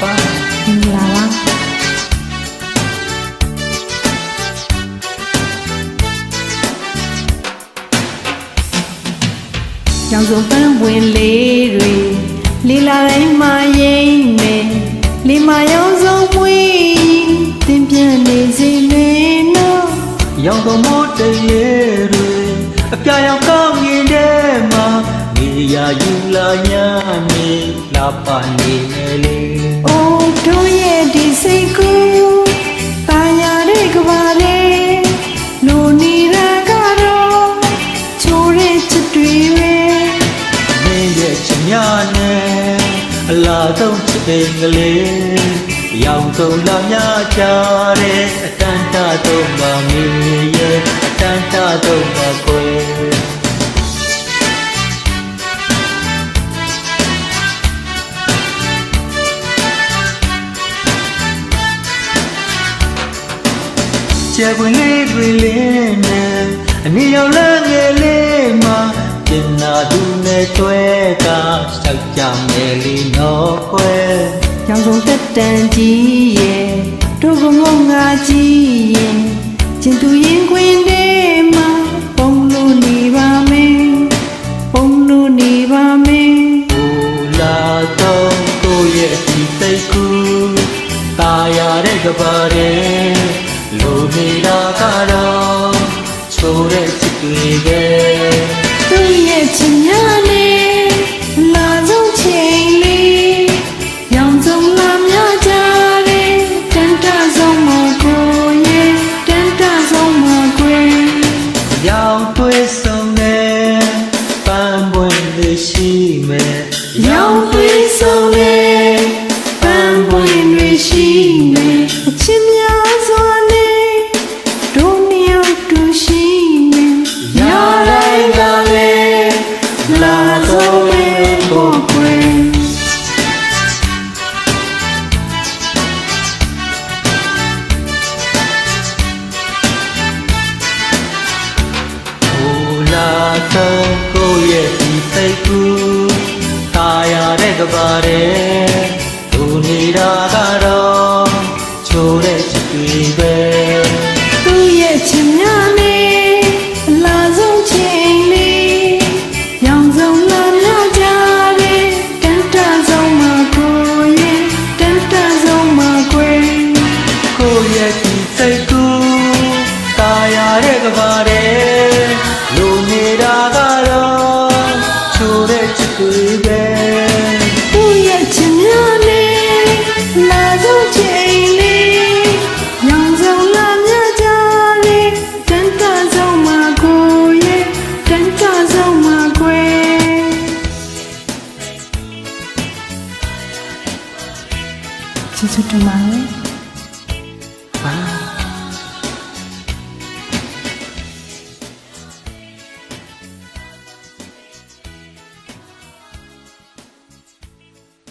ပါမင်္ဂလာပါရောင်စုံပန်းဝင်လေးတွေလေးလာတိုင်းမှာရိမ့်မယ်လေးမရောင်စုံပွေးတင်ပြနေစီနေနော်ရောင်ကုန်မိုးတရေတွေအပြာရောင်ကောင်းငင်ထဲမှာနေရာယူလာညနေလာပါနေလေအိုးတို့ရဲ့ဒီစိတ်ကူးပါရတဲ့ကဘာလေးလိုနေတာကတော့ချိုးတဲ့ချစ်တွေပဲနေရဲ့ချင်များနဲ့အလားဆုံးချစ်တဲ့ကလေးရောင်ကုန်လာများကြတဲ့အတန်တာတော့မမေရဲ့အတန်တာတော့မကွယ်ကျဲပွင့်လေးတွေလေးနဲ့အနီရောင်လမ်းငယ်လေးမှာပြင်နာသူနဲ့တွဲကစောက်ကြမယ်လီနော်ကွယ်ရောင်စုံတက်တန်ကြီးရဲ့တို့ကငုံငါကြီးရဲ့ကျင်သူရင်ခွင်ထဲမှာပုံလို့နေပါမယ်ပုံလို့နေပါမယ်ဘူလာတော့ကိုရဲ့ဒီစိတ်ကူးตาရတဲ့ကဘာတဲ့လိုနေတာကတော့ချိုးတဲ့ချစ်တွေပဲသူရဲ့ချင်များနဲ့လာဆုံးချိန်လေးရောင်စုံလာများကြတဲ့တန်တဆုံးမကိုရဲ့တန်တဆုံးမကွယ်ရောင်သွေးဆုံးနဲ့ပန်းပွင့်လေးရှိမယ်ရောင်သွေးဆုံးနဲ့ပန်းပွင့်လေးရှိမယ်အချစ်များစွာနဲ့တို့မြောက်တူရှိမယ်ရာတိုင်းကလည်းလာဆုံးမဲ့ကိုကွယ်တော့ကိုရဲ့ဒီစိတ်ကူးตาရတဲ့ကဘာတဲ့သူနေတာကတော့ချိုးတဲ့ချစ်တွေပဲသူရဲ့ချင်များနဲ့အလားဆုံးချိန်လေးရောင်စုံလာများကြတဲ့တန်တဆုံးမကိုရဲ့တန်တဆုံးမကွယ်ကိုရဲ့ဒီစိတ်ကူးตาရတဲ့ကဘာတဲ့လူနေတာကတော့ချိုးတဲ့ချစ်တွေပဲသူရဲ့ချင်များနဲ့လာဆုံးချိန်လေးရောင်စုံလာများကြတဲ့တန်တဆုံးမကိုရဲ့တန်တဆုံးမကွယ်ကျေးဇူးတင်ပါတယ်